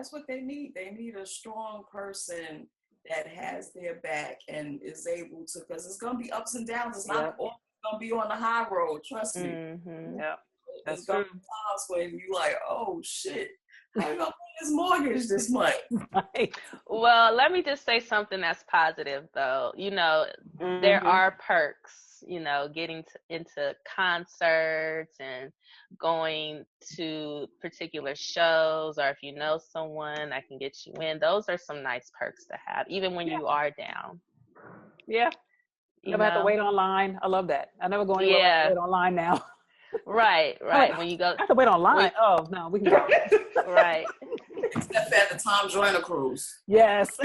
that's what they need. They need a strong person that has their back and is able to, because it's going to be ups and downs. It's not always going to be on the high road. Trust me. Yeah, that's going to be times when you like, oh shit, how you going to pay this mortgage this month? Well, let me just say something that's positive, though. You know, there are perks, you know, getting into concerts and going to particular shows, or if you know someone that can get you in, those are some nice perks to have, even when you are down. Yeah. You never have to wait online. I love that. I never go anywhere to wait online now. Right. When you go, I have to wait online. Oh no, we can go. Right. Except at the Tom Joyner cruise. Yes.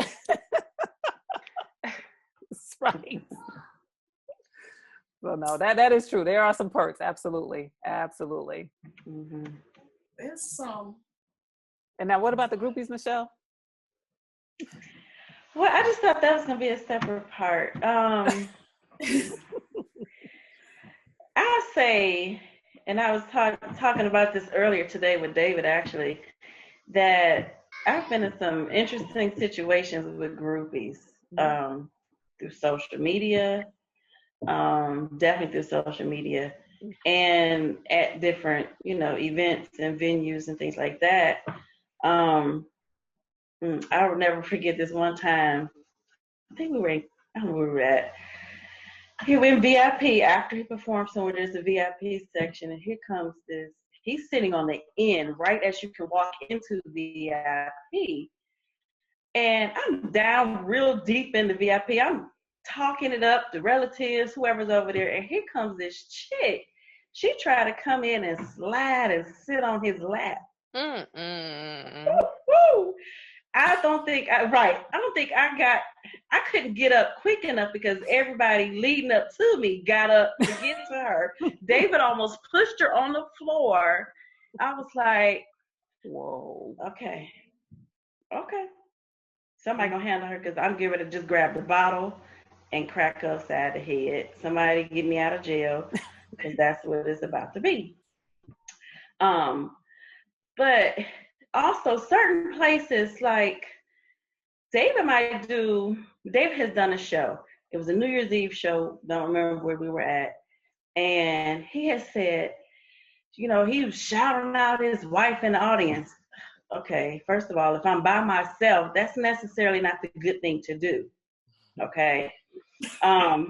That's right. Well, no, that is true. There are some perks. Absolutely. There's some. And now, what about the groupies, Michelle? Well, I just thought that was going to be a separate part. I say, and I was talking about this earlier today with David, actually, that I've been in some interesting situations with groupies through social media, definitely through social media, and at different, events and venues and things like that. I will never forget this one time. I think I don't know where we were at. He went VIP after he performed somewhere. There's a VIP section, and here comes this. He's sitting on the end, right as you can walk into VIP. And I'm down real deep in the VIP. I'm talking it up to relatives, whoever's over there. And here comes this chick. She tried to come in and slide and sit on his lap. Woo-woo. I don't think I couldn't get up quick enough because everybody leading up to me got up to get to her. David almost pushed her on the floor. I was like, whoa, okay. Somebody gonna handle her because I'm getting ready to just grab the bottle and crack her upside the head. Somebody get me out of jail because that's what it's about to be. But also certain places like David has done a show. It was a New Year's Eve show. Don't remember where we were at. And he has said, he was shouting out his wife in the audience. Okay, first of all, if I'm by myself, that's necessarily not the good thing to do. Okay.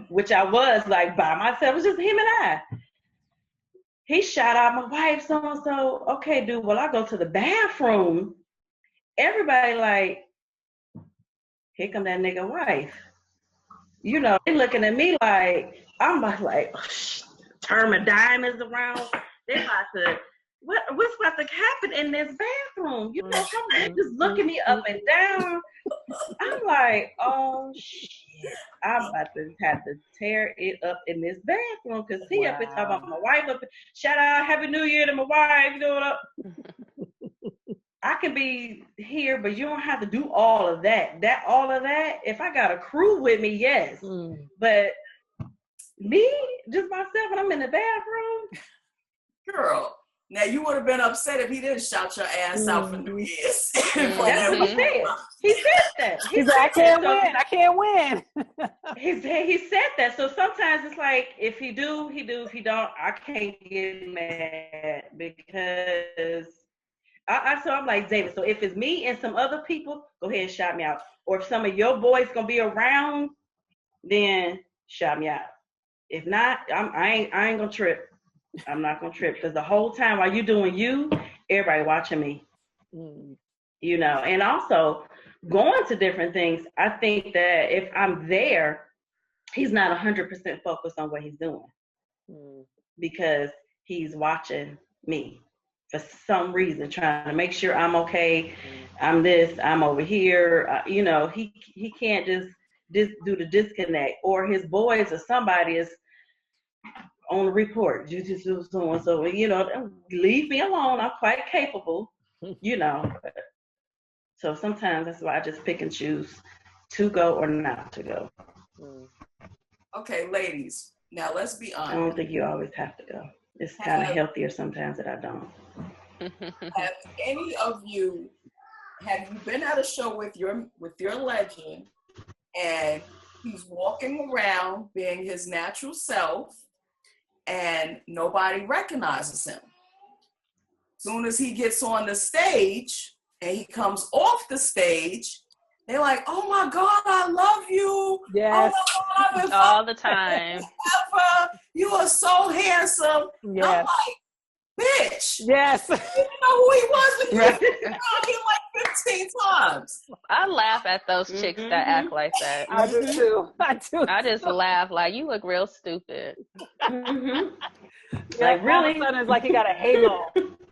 Which I was like by myself. It was just him and I. He shout out my wife, so-and-so. Okay, dude, well, I go to the bathroom. Everybody like, here come that nigga wife. They looking at me like, I'm like, turn my diamonds around. They about to, what's about to happen in this bathroom? Somebody just looking me up and down. I'm like, oh, shit. I'm about to have to tear it up in this bathroom because he up here talking about my wife. Shout out, Happy New Year to my wife. I can be here, but you don't have to do all of that. If I got a crew with me, yes. But me, just myself, when I'm in the bathroom. Girl, now you would have been upset if he didn't shout your ass out for New Year's. That's what he said. He said that. He said, I can't win. He said that. So sometimes it's like, if he do. If he don't, I can't get mad because so I'm like, David, so if it's me and some other people, go ahead and shout me out. Or if some of your boys gonna be around, then shout me out. If not, I ain't gonna trip. I'm not gonna trip because the whole time while you doing you, everybody watching me. And also going to different things. I think that if I'm there, he's not 100% focused on what he's doing because he's watching me. For some reason, trying to make sure I'm okay. I'm this, I'm over here. He can't just do the disconnect. Or his boys or somebody is on the report. You just do so. Leave me alone. I'm quite capable. So sometimes that's why I just pick and choose to go or not to go. Okay, ladies. Now let's be honest. I don't think you always have to go. It's kind of healthier sometimes that I don't. Have any of you have you been at a show with your legend and he's walking around being his natural self and nobody recognizes him? Soon as he gets on the stage and he comes off the stage, they're like, "Oh my God, I love you." Yes. Oh my God, all the time. You are so handsome. Yes. I'm like, bitch. Yes. You didn't know who he was when you were talking like 15 times. I laugh at those chicks that act like that. I do too. I just laugh like, you look real stupid. Like, really? All of a sudden, it's like he got a halo.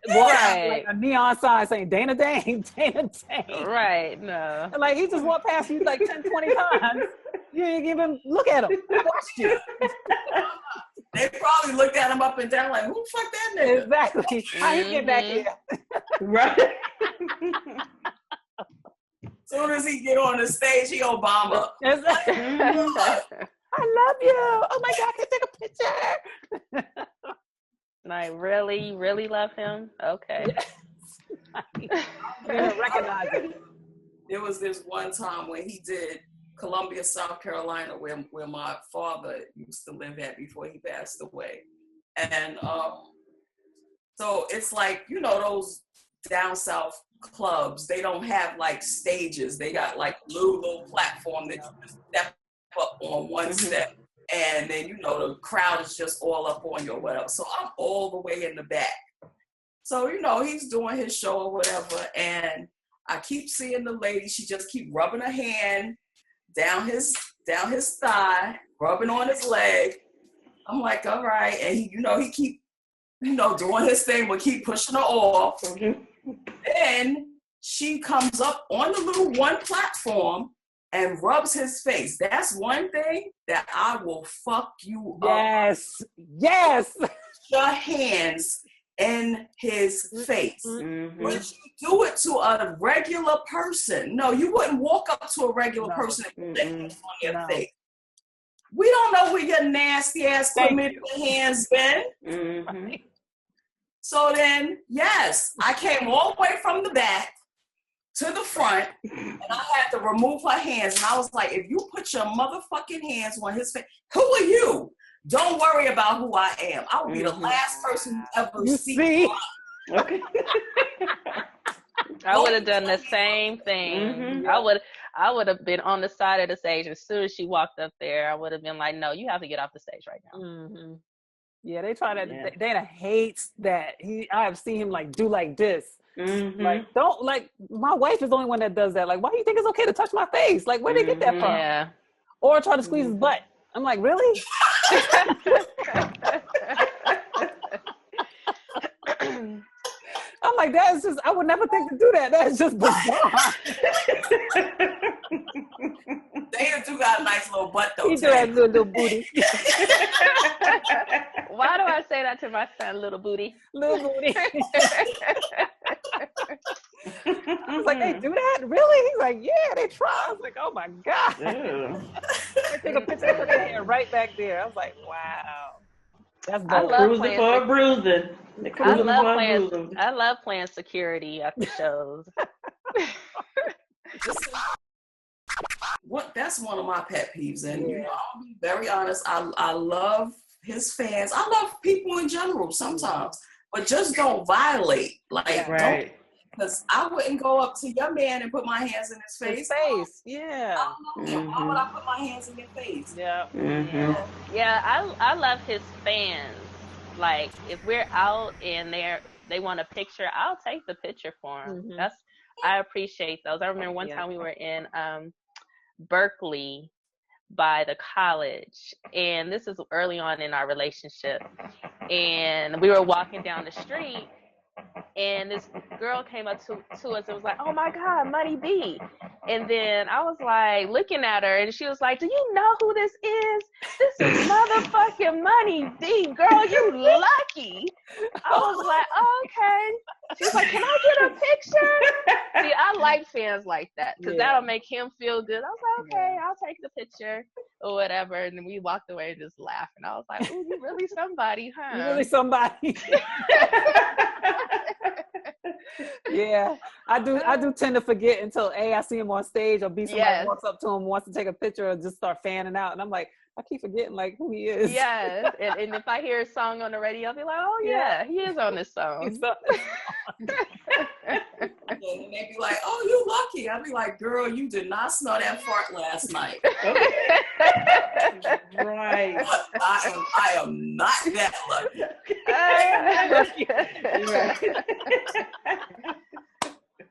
Right. Like a neon sign saying Dana Dane, Dana Dane. Right, no. Like, he just walked past you like 10, 20 times. You didn't even look at him. I watched you. They probably looked at him up and down like, who the fuck that nigga? Exactly. How you get back here? Right. Soon as he get on the stage, he Obama. Exactly. I love you. Oh my God, can I take a picture? Like, really? You really love him? Okay. Recognize it. There was this one time when he did Columbia, South Carolina, where my father used to live at before he passed away. And so it's like, you know, those down south clubs, they don't have like stages. They got like little platform that you just step up on one step. And then, you know, the crowd is just all up on you or whatever. So I'm all the way in the back. So, you know, he's doing his show or whatever. And I keep seeing the lady. She just keep rubbing her hand down his thigh, rubbing on his leg. I'm like, all right. And he, you know, he keep, you know, doing his thing, but keep pushing her off. Then she comes up on the little one platform and rubs his face. That's one thing that I will fuck you up. Yes. Your hands in his face. Would you do it to a regular person? No, you wouldn't walk up to a regular person and put their hands on your face. We don't know where your nasty ass committed hands been. So then, yes, I came all the way from the back to the front, and I had to remove her hands. And I was like, if you put your motherfucking hands on his face, who are you? Don't worry about who I am. I will be the last person you ever see. Okay. I would have done the same thing. I would have been on the side of the stage. As soon as she walked up there, I would have been like, no, you have to get off the stage right now. Yeah, they try that. Yeah. Dana hates that. I have seen him like do like this. Like, don't, like, my wife is the only one that does that. Like, why do you think it's okay to touch my face? Like, where did they get that from? Yeah. Or try to squeeze his butt. I'm like, really? I'm like, that is just, I would never think to do that. That is just bizarre. Dana do got a nice little butt though. He do have a little booty. Why do I say that to my son, little booty? Little booty. I was like, they do that? Really? He's like, yeah, they try. I was like, oh my God. They take a picture and put their hand right back there. I was like, wow. That's dope. Cruising for a bruising. I love playing security at the shows. That's one of my pet peeves. And you know, I'll be very honest, I love his fans. I love people in general sometimes. But just don't violate. Like, don't. Because I wouldn't go up to your man and put my hands in his face. Yeah. Why would I put my hands in your face? Yeah. Yeah, I love his fans. Like, if we're out and they want a picture, I'll take the picture for them. I appreciate those. I remember one time we were in Berkeley by the college, and this is early on in our relationship, and we were walking down the street, and this girl came up to us and was like, oh my God, Money B. And then I was like looking at her, and she was like, do you know who this is? This is motherfucking Money B, girl, you lucky. I was like, oh, okay. She was like, can I get a picture? See, I like fans like that, because that'll make him feel good. I was like, okay, I'll take the picture or whatever. And then we walked away and just laughed. And I was like, ooh, you really somebody, huh? You really somebody. Yeah, I do tend to forget until I see him on stage, or B, somebody walks up to him, wants to take a picture, or just start fanning out, and I'm like, I keep forgetting like who he is. Yeah, and if I hear a song on the radio, I'll be like, oh yeah, he is on this song. And they be like, oh, you lucky. I'll be like, girl, you did not smell that fart last night. Right. But I am not that lucky.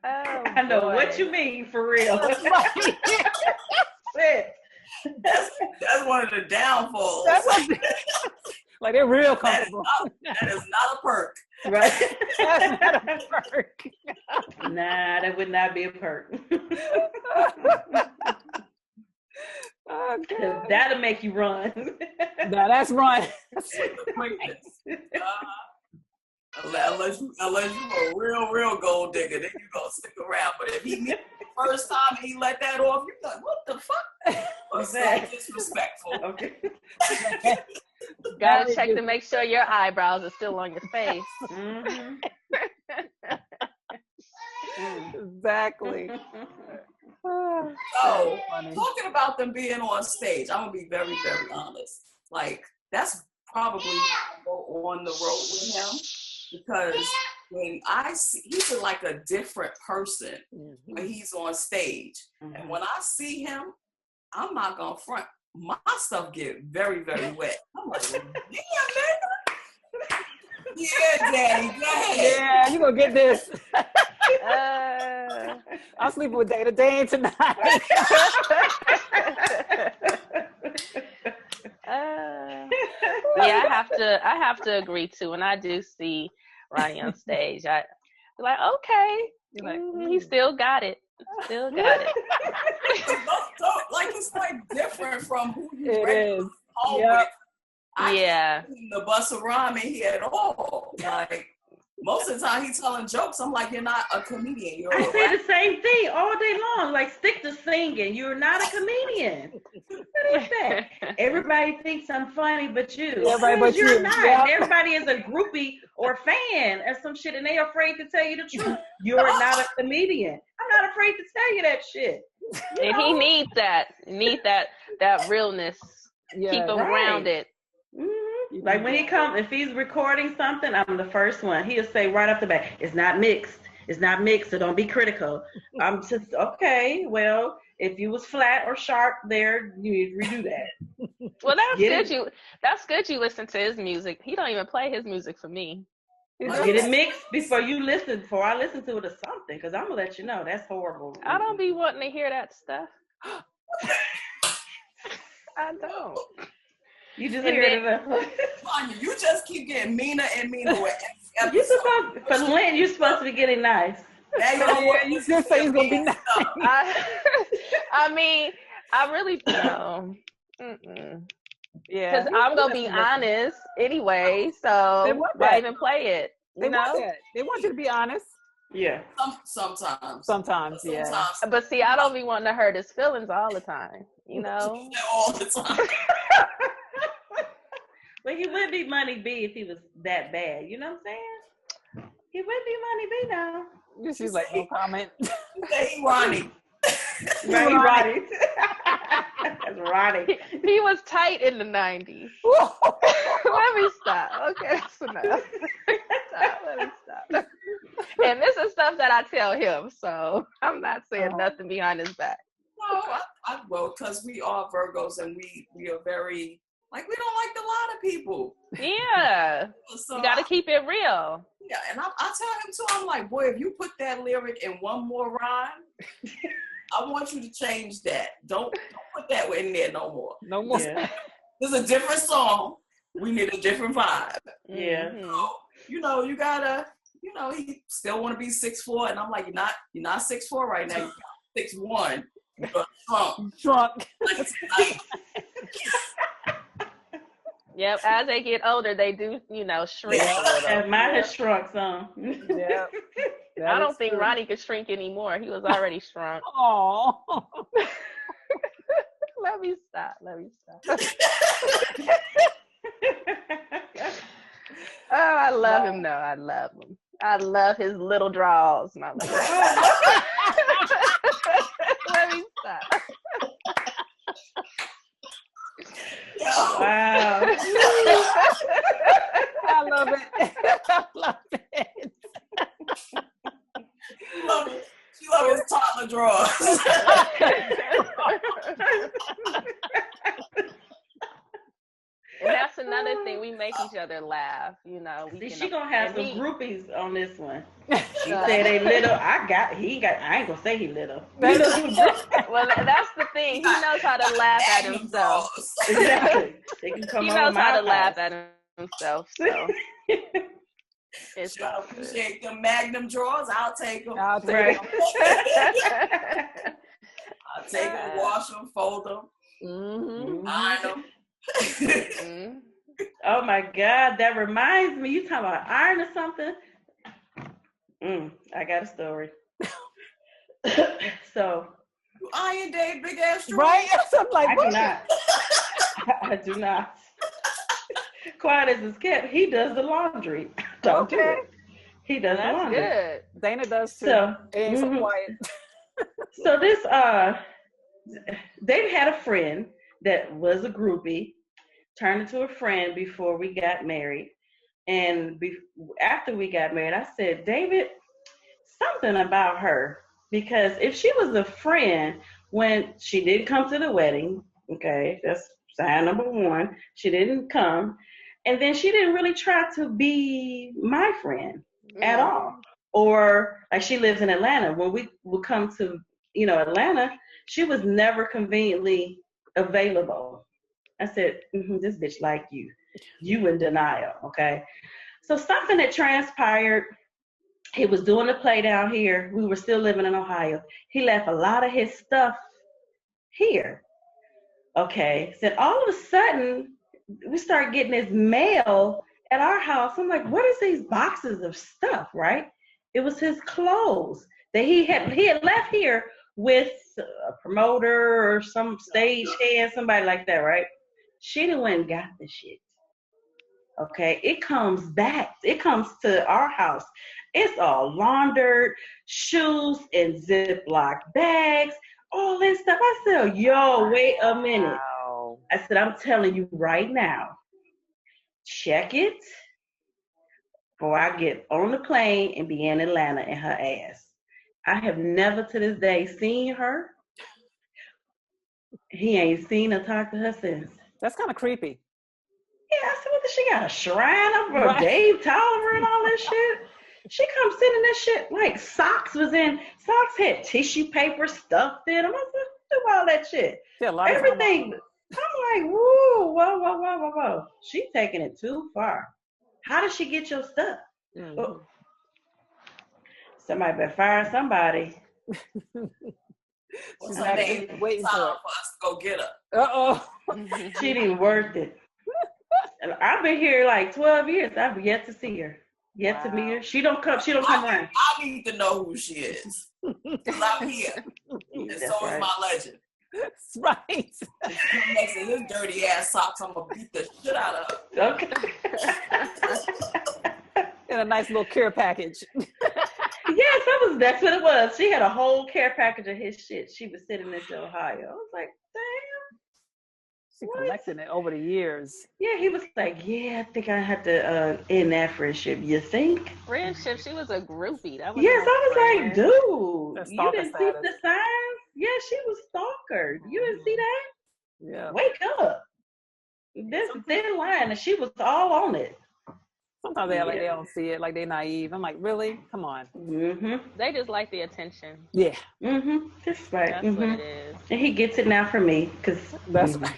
Oh, I know boy. what you mean, for real. That's one of the downfalls. Like they're real comfortable. That is not a perk. Right. That's not a perk. Nah, that would not be a perk. Oh, God. That'll make you run. No, that's right. Unless you a real gold digger, then you gonna stick around. But if he meet you the first time and he let that off, you're like, what the fuck? What's that? Disrespectful. Okay. Gotta check to make sure your eyebrows are still on your face. Mm-hmm. Exactly. So, talking about them being on stage, I'm gonna be very, very honest. Like, that's probably go on the road with him, because when I see, he's like a different person when he's on stage. And when I see him, I'm not gonna front. My stuff get very, very wet. I'm like, damn, nigga. Yeah, daddy, go ahead. Yeah, you gonna get this. I'm sleeping with Dana Dane tonight. Yeah, I have to agree too. When I do see Ronnie on stage, I be like, okay, like, he still got it. Still got it. Like, it's like different from who you It is. Yep. Yeah. The bus around me here at all. Like, most of the time he's telling jokes. I'm like, you're not a comedian. You're I say the same thing all day long. Like, stick to singing. You're not a comedian. What is that? Everybody thinks I'm funny, but you. Everybody but you're you. not. Yep. Everybody is a groupie or fan or some shit, and they're afraid to tell you the truth. You're not a comedian. I'm not afraid to tell you that shit. And he needs that. That realness. Yeah, keep him grounded. Mm-hmm. Like when he comes, if he's recording something, I'm the first one. He'll say right off the bat, it's not mixed, so don't be critical. I'm just, okay, well, if you was flat or sharp there, you need to redo that. Well, that's good you listen to his music. He don't even play his music for me. Get it mixed before I listen to it or something, because I'm gonna let you know that's horrible. I don't be wanting to hear that stuff. I don't. You just hear it. Tanya, you just keep getting meaner and meaner with every You're supposed, for Lynn, you're supposed to be getting nice. You just say it's gonna be nice. I mean, I really don't. Yeah, because I'm gonna be honest anyway. So why even play it? They want that. They want you to be honest. Yeah. Sometimes. Yeah. But see, I don't be wanting to hurt his feelings all the time. You know. All the time. But he would be Money B if he was that bad. You know what I'm saying? He would be Money B now. She's like, no comment. Hey, Ronnie. Ronnie. That's Ronnie. He was tight in the 90s. Let me stop. Okay, that's enough. Let me stop. And this is stuff that I tell him, so I'm not saying nothing behind his back. No, well, because we are Virgos and we are very, like, we don't like a lot of people. Yeah. So you got to keep it real. Yeah, and I tell him too, I'm like, boy, if you put that lyric in one more rhyme, I want you to change that. Don't put that in there no more. No more. Yeah. This is a different song. We need a different vibe. Yeah. So, you gotta, he still want to be 6'4", and I'm like, you're not 6'4" right now. You're 6'1". You're drunk. Yep, as they get older, they do, shrink a little. Mine has shrunk some. Yeah. I don't think Ronnie could shrink anymore. He was already shrunk. Oh. Let me stop. Oh, I love him though. I love him. I love his little draws. And I'm like, let me stop. Wow. I love it. I love it. She loves his toddler drawers. And that's another thing. We make each other laugh. You know, She gonna have some groupies on this one. She said they little. I ain't gonna say he little. Well, that's the thing. He knows how to laugh at himself. Exactly. They can come He over knows my how to house. laugh at himself. So it's Sure, appreciate the Magnum drawers. I'll take them. I'll take Right. I'll take them, wash them, fold them, iron them. Oh my God, that reminds me. You talking about iron or something? I got a story. So You iron Dave, big ass drawers. Right? I'm like, I what? do not. I do not. Quiet as it's kept. He does the laundry. Don't do it. He does the that's laundry. good. Dana does too. So, It ain't so quiet. so this David had a friend that was a groupie, turned into a friend before we got married. And after we got married, I said, David, something about her. Because if she was a friend when she didn't come to the wedding, okay, that's sign number one. She didn't come. And then she didn't really try to be my friend at all. Or like she lives in Atlanta. When we would come to, Atlanta, she was never conveniently available. I said, this bitch like you. You in denial, okay? So something that transpired, he was doing the play down here. We were still living in Ohio. He left a lot of his stuff here. Okay. So all of a sudden, we started getting his mail at our house. I'm like, what is these boxes of stuff, right? It was his clothes that he had left here with a promoter or some stage hand, somebody like that, right? She done went and got the shit. Okay, it comes back. It comes to our house. It's all laundered, shoes in Ziploc bags, all this stuff. I said, yo, wait a minute. Wow. I said, I'm telling you right now, check it before I get on the plane and be in Atlanta in her ass. I have never to this day seen her. He ain't seen or talked to her since. That's kind of creepy. Yeah, I said, what, she got a shrine of her, Right. Dave Tolliver and all that shit? She comes sitting this shit, like socks had tissue paper stuffed in them. I said, do all that shit. Yeah, a lot Everything. I'm like, whoa. She's taking it too far. How did she get your stuff? Mm-hmm. Oh. Somebody better fire somebody. What's She's her not name? waiting Time for for it. us to go get her. Uh-oh. She didn't worth it. And I've been here like 12 years. I've yet to see her. Yet to meet her. She don't come around. I need to know who she is. Because I'm here. And That's so right. is my legend. That's right. Next to his dirty ass socks, I'm going to beat the shit out of her. Okay. In a nice little care package. Yes, that's what it was. She had a whole care package of his shit. She was sitting in Ohio. I was like, damn. She collecting it over the years. Yeah, he was like, yeah, I think I had to end that friendship. You think? Friendship. She was a groupie. That was Yes, I was like, dude, That's you stalker didn't see status. the signs? Yeah, she was stalker. You didn't see that? Yeah. Wake up. This thin line, and she was all on it. Sometimes they act like they don't see it, like they naive. I'm like, really? Come on. Mm-hmm. They just like the attention. Yeah. Mm-hmm. That's right. That's what it is. And he gets it now from me, because That's right.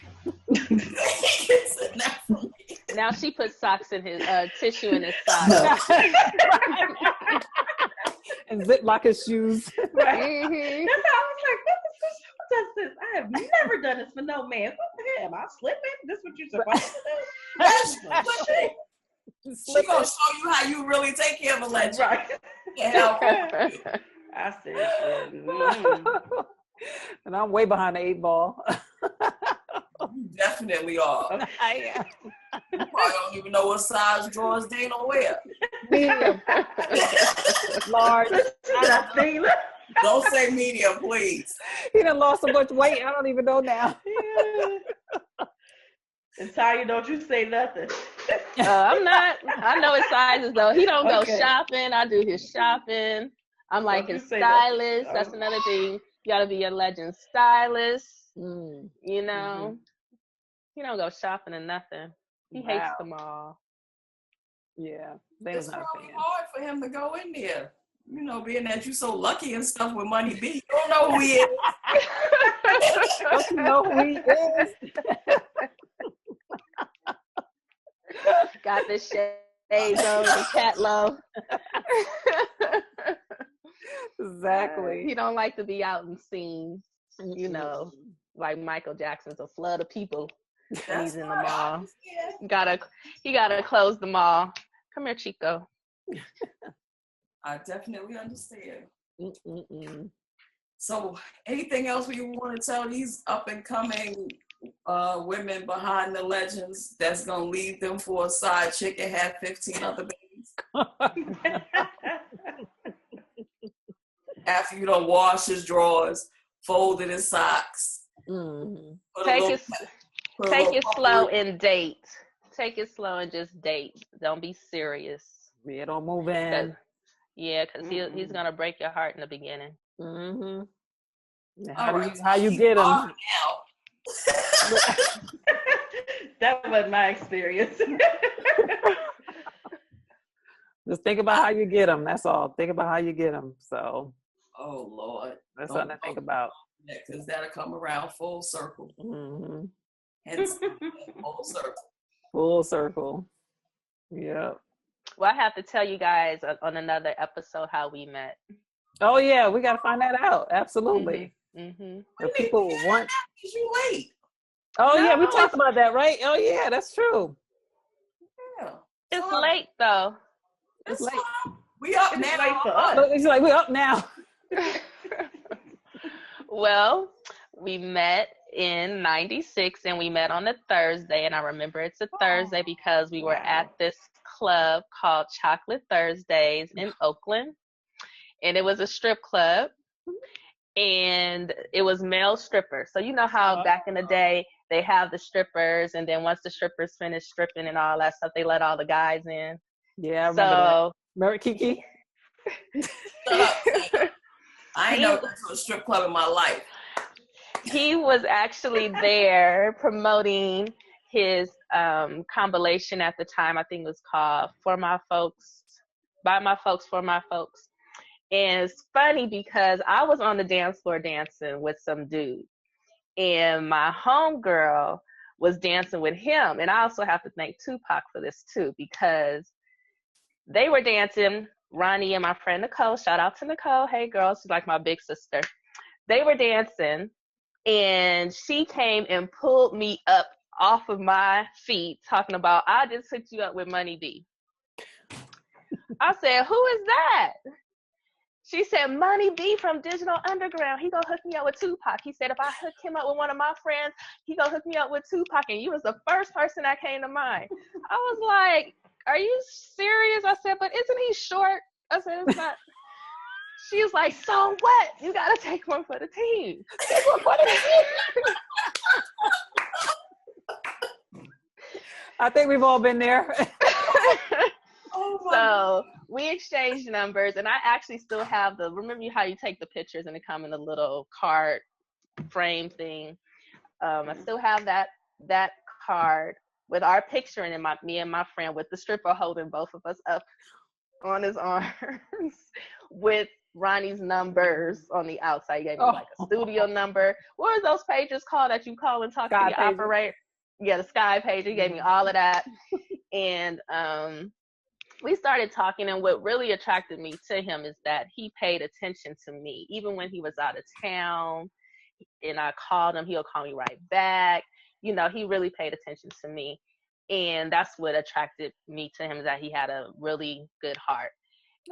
Now she puts socks in his tissue in his socks. And Ziploc his shoes. Right. Mm-hmm. That's how I was like, who does this? I have never done this for no man. What the hell? Am I slipping? This what you're supposed to do? That's what she gonna show you how you really take care of a legend. Right. Can't help it. I said, And I'm way behind the 8 ball. You definitely are. I am. You probably don't even know what size drawers Dana wear. Medium. Large. Nothing. Don't say medium, please. He done lost so much weight. I don't even know now. And Tanya, don't you say nothing. I'm not. I know his sizes though. He don't go Okay. shopping. I do his shopping. I'm like Don't his you say that. stylist. That's another thing. You gotta be a legend stylist. Mm. You know, he don't go shopping or nothing. He hates Wow. them all. Yeah, they It's was not a probably fan. hard for him to go in there. You know, being that you so lucky and stuff with Money B. You don't know who he is. Don't you know who he is? Got the shades on, the cat low. Exactly. He don't like to be out and seen. You know, like Michael Jackson's a flood of people when he's in the mall. He gotta close the mall. Come here, Chico. I definitely understand. Mm-mm-mm. So, anything else you want to tell these up and coming women behind the legends that's gonna leave them for a side chick and have 15 other babies after you don't wash his drawers, folded his socks? Mm. Take it slow and date. Take it slow and just date. Don't be serious. Yeah, don't move in. Yeah, because he's gonna break your heart in the beginning. Mm-hmm. All How you get them? Now. That was my experience. Just think about how you get them. That's all. Think about how you get them. So. Oh Lord, that's something to think about. Because that'll come around full circle. Mm-hmm. Hence, full circle. Full circle. Yep. Well, I have to tell you guys on another episode how we met. Oh yeah, we got to find that out. Absolutely. Mm-hmm. The people want. Is you late? Oh yeah, we talked about that, right? Oh yeah, that's true. Yeah. It's late though. It's late. We up now. Late for us. Look, it's like we up now. Well, we met in '96 and we met on a Thursday, and I remember it's a Thursday because we were at this club called Chocolate Thursdays in Oakland, and it was a strip club, and it was male strippers. So you know how back in the day they have the strippers, and then once the strippers finish stripping and all that stuff, they let all the guys in. Yeah, I remember that. Remember Kiki? I ain't never been to a strip club in my life. He was actually there promoting his compilation at the time. I think it was called For My Folks, By My Folks, For My Folks. And it's funny because I was on the dance floor dancing with some dude, and my homegirl was dancing with him. And I also have to thank Tupac for this too, because they were dancing. Ronnie and my friend Nicole, shout out to Nicole. Hey girl, she's like my big sister. They were dancing, and she came and pulled me up off of my feet talking about, I just hooked you up with Money B. I said, who is that? She said, Money B from Digital Underground. He gonna hook me up with Tupac. He said, if I hook him up with one of my friends, he gonna hook me up with Tupac. And you was the first person that came to mind. I was like, are you serious? I said, but isn't he short? I said, it's not. She was like, so what? You got to take one for the team. Take one for the team. I think we've all been there. So we exchanged numbers, and I actually still have remember how you take the pictures and they come in a little card frame thing? I still have that card with our picture in it, me and my friend, with the stripper holding both of us up on his arms with Ronnie's numbers on the outside. He gave me like a studio number. What are those pages called that you call and talk to the operator? Yeah, the Sky page. He gave me all of that. And we started talking, and what really attracted me to him is that he paid attention to me. Even when he was out of town and I called him, he'll call me right back. You know, he really paid attention to me. And that's what attracted me to him, is that he had a really good heart.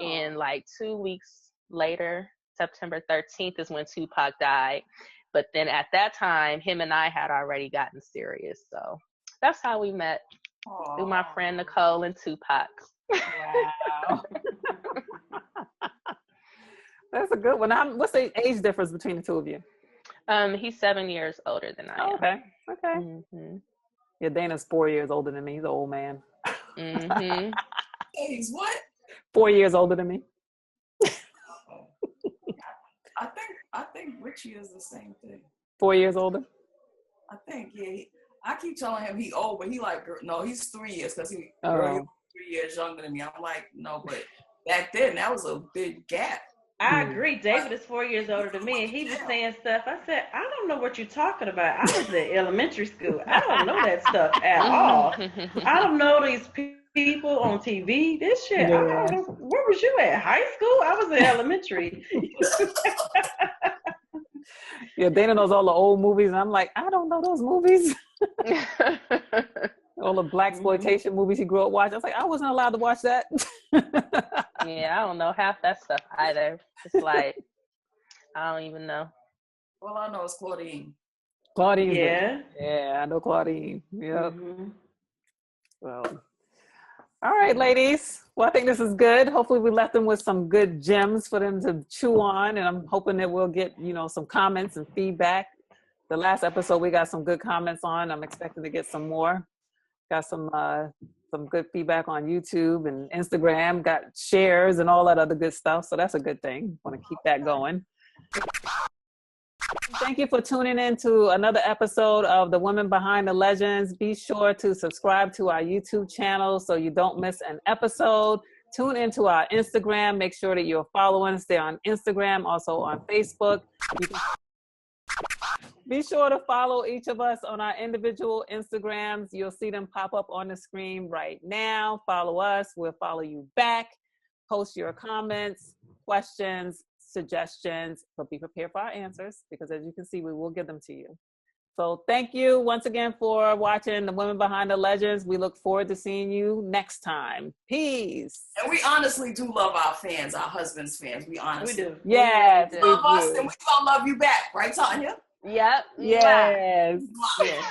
And like 2 weeks later, September 13th is when Tupac died. But then at that time, him and I had already gotten serious. So that's how we met, through my friend Nicole and Tupac. Wow. That's a good one. What's the age difference between the two of you? He's 7 years older than I am. Okay. Mm-hmm. Yeah, Dana's 4 years older than me. He's an old man. Mm-hmm. He's what? 4 years older than me. I think Richie is the same thing. 4 years older? I think, yeah. I keep telling him he old, but he like, no, he's 3 years because he 3 years younger than me. I'm like, no, but back then that was a big gap. I agree. David is 4 years older than me, and he was saying stuff. I said, I don't know what you're talking about. I was in elementary school. I don't know that stuff at all. I don't know these people on TV. This shit, I don't know. Where was you at? High school? I was in elementary. Yeah, Dana knows all the old movies, and I'm like, I don't know those movies. All the blaxploitation movies he grew up watching. I was like, I wasn't allowed to watch that. Yeah, I don't know half that stuff either. It's like, I don't even know. All I know is Claudine. Claudine. Yeah, I know Claudine. Yep. Well, all right, ladies. Well, I think this is good. Hopefully we left them with some good gems for them to chew on. And I'm hoping that we'll get, some comments and feedback. The last episode, we got some good comments on. I'm expecting to get some more. Got some good feedback on YouTube and Instagram. Got shares and all that other good stuff. So that's a good thing. Want to keep that going. Thank you for tuning in to another episode of The Women Behind the Legends. Be sure to subscribe to our YouTube channel so you don't miss an episode. Tune into our Instagram. Make sure that you're following us there on Instagram, also on Facebook. Be sure to follow each of us on our individual Instagrams. You'll see them pop up on the screen right now. Follow us. We'll follow you back. Post your comments, questions, suggestions, but be prepared for our answers because as you can see, we will give them to you. So thank you once again for watching The Women Behind the Legends. We look forward to seeing you next time. Peace. And we honestly do love our fans, our husbands' fans. We honestly do. Yes, we love us and we gonna love you back. Right, Tanya? Yep. Yes. Yes.